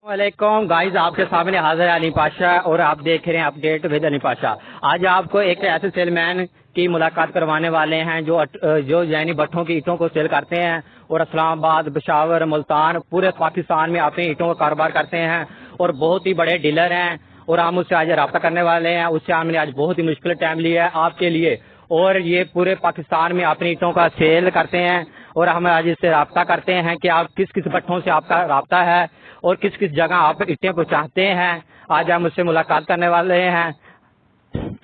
वालेकुम गाइस, आपके सामने हाजिर अली पाशा और आप देख रहे हैं अपडेट विद अली पाशा। आज आपको एक ऐसे सेलमैन की मुलाकात करवाने वाले हैं जो यानी भट्ठों की ईंटों को सेल करते हैं और इस्लामाबाद, पेशावर, मुल्तान पूरे पाकिस्तान में अपनी ईंटों का कारोबार करते हैं और बहुत ही बड़े डीलर हैं। और हम उससे आज रब्ता करने वाले हैं। उससे हमने आज बहुत ही मुश्किल टाइम लिया है आपके लिए, और ये पूरे पाकिस्तान में अपनी ईंटों का सेल करते हैं। और हम आज इससे रब्ता करते हैं कि आप किस किस भट्ठों से आपका रब्ता है और किस किस जगह आप ईंटें को चाहते हैं। आज हम उससे मुलाकात करने वाले हैं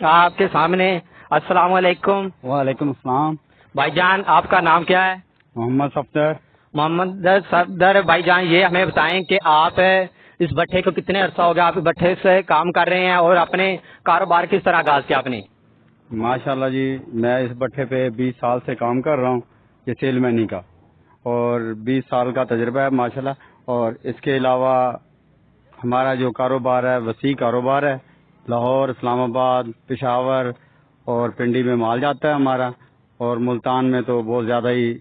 आपके सामने। अस्सलाम वालेकुम। वालेकुम अस्सलाम। भाईजान, आपका नाम क्या है? मोहम्मद सफदर। मोहम्मद सफदर भाईजान, ये हमें बताएं कि आप इस भट्ठे को कितने अरसा हो गया आप भट्ठे से काम कर रहे हैं और अपने कारोबार किस तरह आगाज किया आपने? माशाल्लाह जी, मैं इस भट्ठे पे 20 साल से काम कर रहा हूँ, ये सेलमैनी का, और 20 साल का तजुर्बा है माशाल्लाह। और इसके अलावा हमारा जो कारोबार है वसी कारोबार है। लाहौर, इस्लामाबाद, पेशावर और पिंडी में माल जाता है हमारा, और मुल्तान में तो बहुत ज़्यादा ही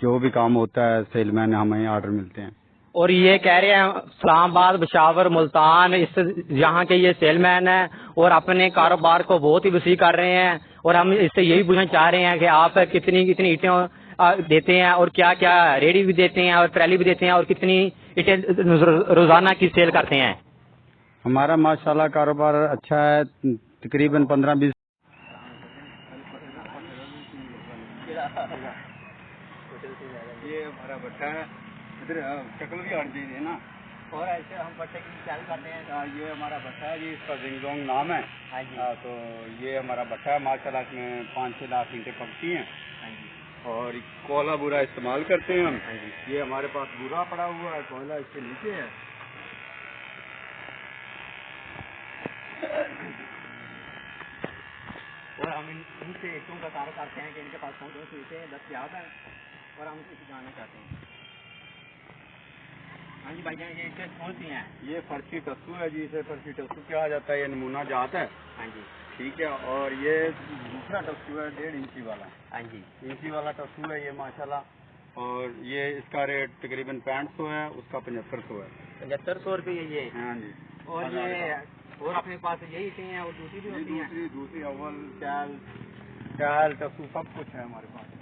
जो भी काम होता है सेलमैन हमें आर्डर मिलते हैं। और ये कह रहे हैं इस्लामाबाद, पेशावर, मुल्तान इस यहाँ के ये सेलमैन हैं और अपने कारोबार को बहुत ही वसी कर रहे हैं। और हम इससे यही पूछना चाह रहे हैं कि आप कितनी कितनी ईंटें देते हैं और क्या क्या रेडी भी देते हैं और ट्रैली भी देते हैं और कितनी ईंटें रोजाना की सेल करते हैं? हमारा माशाल्लाह कारोबार अच्छा है, तकरीबन 15-20। ये हमारा भट्टा है, इधर शक्ल भी हट जाइए ना। और ऐसे हम भट्टे की सेल करते हैं। ये हमारा भट्टा है जी, इसका जिंगजोंग नाम है। हाँ जी। तो ये हमारा भट्टा है माशाल्लाह, इसमें 5-6 लाख ईंटें पकती हैं। हाँ जी। और कोयला बुरा इस्तेमाल करते हैं हम। हाँ जी। ये हमारे पास बुरा पड़ा हुआ है, कोयला इसके नीचे है। और हम इनसे ईंटों का कार्य करते हैं कि इनके पास कौन कौन सी ईंटें दस्तयाब हैं और हम इसे जानना चाहते हैं। हाँ जी भाई जान, ये ईंटें कौन सी हैं? ये फर्शी टस्सू है जी, इसे फर्शी टस्सू कहा जाता है। ये नमूना जात है। हाँ जी। ठीक है। और ये दूसरा टस्सू है 1.5 इंची वाला। हाँ जी। इंची वाला टस्सू है ये माशाल्लाह। और ये इसका रेट तकरीबन 6500 है, उसका 7500 है। 7500 रुपये ये? हाँ जी। और ये और अपने पास यही ईंटें हैं और दूसरी भी होती हैं? दूसरी अव्वल चाल टस्सू सब कुछ है हमारे पास।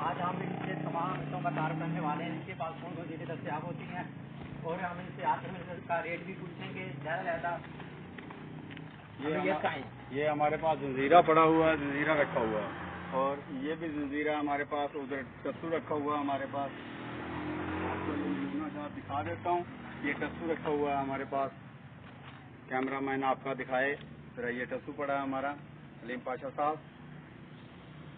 आज हम इनसे तमाम ईंटों का तार करने वाले हैं। इनके पास कौन कौन सी ईंटें दस्तयाब होती हैं और हम इनसे आखिर में इसका रेट भी पूछेंगे ज़्यादा। ये हमारे पास जंजीरा पड़ा हुआ है, जंजीरा रखा हुआ है। और ये भी जंजीरा हमारे पास, उधर टस्सू रखा हुआ है हमारे पास। आपको ये नमूना साहब दिखा देता हूँ। ये टस्सू रखा हुआ है हमारे पास, कैमरा मैन आपका दिखाए जरा। ये टस्सू पड़ा है हमारा, अलीम पाशा साहब।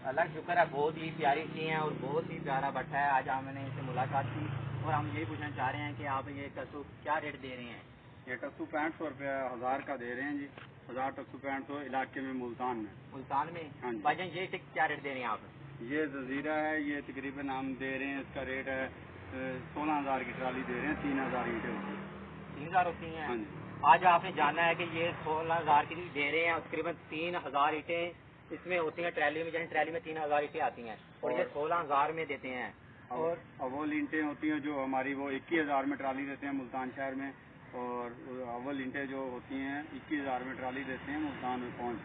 अल्लाह का शुक्र है, बहुत ही प्यारी ची हैं और बहुत ही प्यारा भट्टा है। आज हमने इनसे मुलाकात की और हम यही पूछना चाह रहे हैं कि आप ये टस्सू क्या रेट दे रहे हैं? ये टस्सू 6500 रुपया 1000 का दे रहे हैं जी। 1000 टस्सू 6500 इलाके में, मुल्तान में। मुल्तान में? हाँ जी। भाईजान, ये क्या रेट दे रहे हैं आप? ये जजीरा है, ये तकरीबन हम दे रहे हैं, इसका रेट है 16000 की ट्राली दे रहे हैं। 3000 ईंटें होती हैं। 3000 होती हैं? हाँ जी। आज आपने जाना है कि ये 16000 की दे रहे हैं, तकरीबन 3000 ईंटें इसमें होती हैं ट्रैली में। जैसे ट्रैली में 3000 ईंटें आती हैं और ये 16000 में देते हैं। और अव्वल ईंटें होती हैं जो हमारी, वो 21000 में ट्राली देते हैं मुल्तान शहर में। और अव्वल ईंटें जो होती हैं 21000 में ट्राली देते हैं मुल्तान में पहुँच।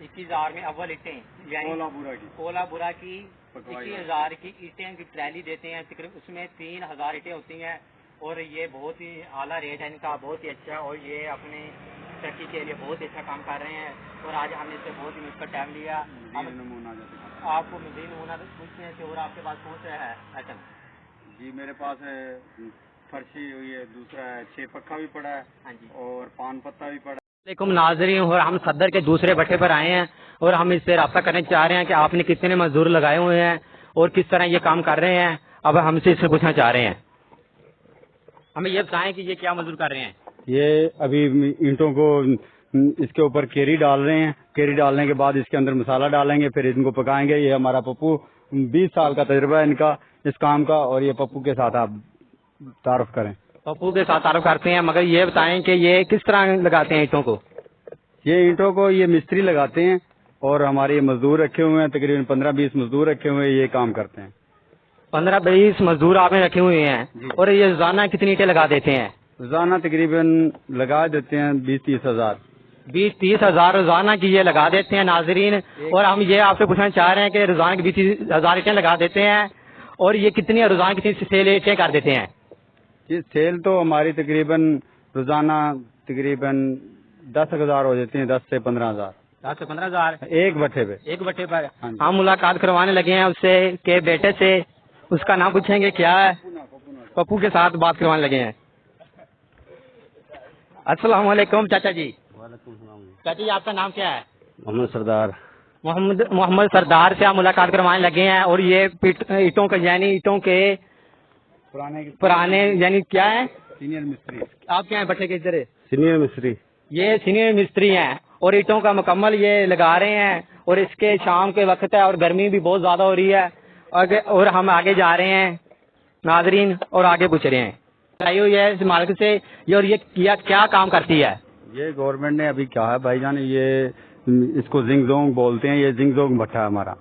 21000 में अव्वल ईंटें, कोलाबुरा की 21000 की ईंटें की ट्रैली देते हैं। तकरीबन उसमें 3000 ईंटें होती हैं और ये बहुत ही आला रेट है इनका, बहुत ही अच्छा। और ये अपने तरक्की के लिए बहुत अच्छा काम कर रहे हैं। और आज हमने इससे बहुत ही मुश्किल टाइम लिया। नमूना आपको मजीद नमूना पूछते हैं कि और आपके पास कौन सा है आइटम? जी, मेरे पास है फर्शी हुई है, दूसरा है 6 पक्का भी पड़ा है। हाँ जी। और पान पत्ता भी पड़ा है। वालेकुम नाज़रीन, और हम सदर के दूसरे भट्टे पर आए हैं और हम इससे रब्ता करने चाह रहे हैं कि आपने कितने मजदूर लगाए हुए हैं और किस तरह ये काम कर रहे हैं। अब हमसे इससे पूछना चाह रहे हैं, हमें ये बताएं कि ये क्या मजदूर कर रहे हैं? ये अभी ईंटों को इसके ऊपर केरी डाल रहे हैं। केरी डालने के बाद इसके अंदर मसाला डालेंगे, फिर इनको पकाएंगे। ये हमारा पप्पू, 20 साल का तजुर्बा है इनका इस काम का। और ये पप्पू के साथ आप तारुफ करें। पप्पू के साथ तारुफ करते हैं, मगर ये बताएं कि ये किस तरह लगाते हैं ईंटों को? ये ईंटों को ये मिस्त्री लगाते हैं और हमारे ये मजदूर रखे हुए हैं, तकरीबन 15-20 मजदूर रखे हुए हैं, ये काम करते हैं। 15-20 مزدور آپ نے رکھے ہوئے ہیں جی۔ اور یہ روزانہ کتنی اینٹیں لگا دیتے ہیں؟ روزانہ تقریباً لگا دیتے ہیں 20-30 ہزار۔ 20-30 ہزار روزانہ کی یہ لگا دیتے ہیں ناظرین، اور ہم یہ آپ سے پوچھنا چاہ رہے ہیں کہ روزانہ کی 20 ہزار اینٹیں لگا دیتے ہیں، اور یہ کتنی روزانہ کتنی سیل اینٹیں کر دیتے ہیں؟ یہ سیل تو ہماری تقریباً روزانہ تقریباً 10,000 ہو جاتے ہیں، 10 سے 15,000 10 سے 15 ہزار ایک بٹھے پہ۔ ایک بٹے پر۔ ہاں جی۔ ہم ملاقات کروانے لگے ہیں اس سے کہ بیٹے سے، اس کا نام پوچھیں گے کیا ہے، پپو کے ساتھ بات کروانے لگے ہیں۔ السلام علیکم چاچا جی۔ وعلیکم السلام۔ چاچا جی آپ کا نام کیا ہے؟ محمد سردار۔ محمد سردار سے ہم ملاقات کروانے لگے ہیں، اور یہ اینٹوں کا یعنی اینٹوں کے پرانے یعنی کیا ہے، سینئر مستری۔ آپ کیا ہیں بٹے کے ادھر؟ سینئر مستری۔ یہ سینئر مستری ہیں اور اینٹوں کا مکمل یہ لگا رہے ہیں، اور اس کے شام کے وقت ہے اور گرمی بھی بہت زیادہ ہو رہی ہے، اور ہم آگے جا رہے ہیں ناظرین اور آگے پوچھ رہے ہیں آئی ہوئی ہے اس مالک سے، اور یہ کیا کام کرتی ہے؟ یہ گورنمنٹ نے ابھی کہا ہے بھائی جان، یہ اس کو زنگ زونگ بولتے ہیں، یہ زنگ زونگ بٹھا ہے ہمارا۔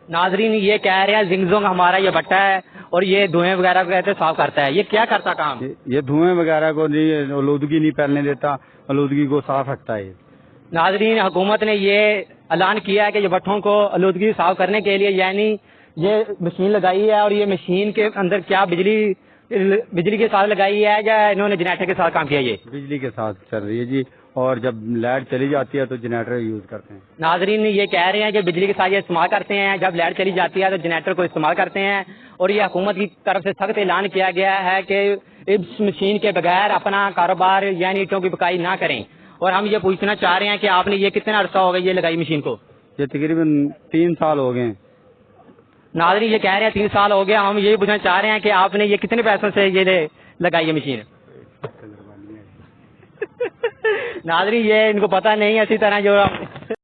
ناظرین یہ کہہ رہے ہیں زنگ زونگ ہمارا یہ بٹا ہے، اور یہ دھوئیں وغیرہ کو کہتے ہیں صاف کرتا ہے۔ یہ کیا کرتا کام؟ یہ دھوئیں وغیرہ کو نہیں، آلودگی نہیں پھیلنے دیتا، آلودگی کو صاف رکھتا ہے۔ ناظرین حکومت نے یہ اعلان کیا ہے کہ یہ بٹھوں کو آلودگی صاف کرنے کے لیے یعنی یہ مشین لگائی ہے، اور یہ مشین کے اندر کیا بجلی کے ساتھ لگائی ہے یا انہوں نے جنریٹر کے ساتھ کام کیا؟ یہ بجلی کے ساتھ چل رہی ہے جی، اور جب لائٹ چلی جاتی ہے تو جنریٹر یوز کرتے ہیں۔ ناظرین یہ کہہ رہے ہیں کہ بجلی کے ساتھ یہ استعمال کرتے ہیں، جب لائٹ چلی جاتی ہے تو جنریٹر کو استعمال کرتے ہیں، اور یہ حکومت کی طرف سے سخت اعلان کیا گیا ہے کہ اس مشین کے بغیر اپنا کاروبار یعنی اینٹوں کی بکائی نہ کریں۔ اور ہم یہ پوچھنا چاہ رہے ہیں کہ آپ نے یہ کتنا عرصہ ہو گیا یہ لگائی مشین کو؟ یہ تقریباً 3 سال ہو گئے ہیں۔ ناظرین یہ کہہ رہے ہیں 3 سال ہو گیا، ہم یہی پوچھنا چاہ رہے ہیں کہ آپ نے یہ کتنے پیسوں سے یہ لگائی ہے مشین؟ ناظرین یہ ان کو پتہ نہیں ہے، اسی طرح جو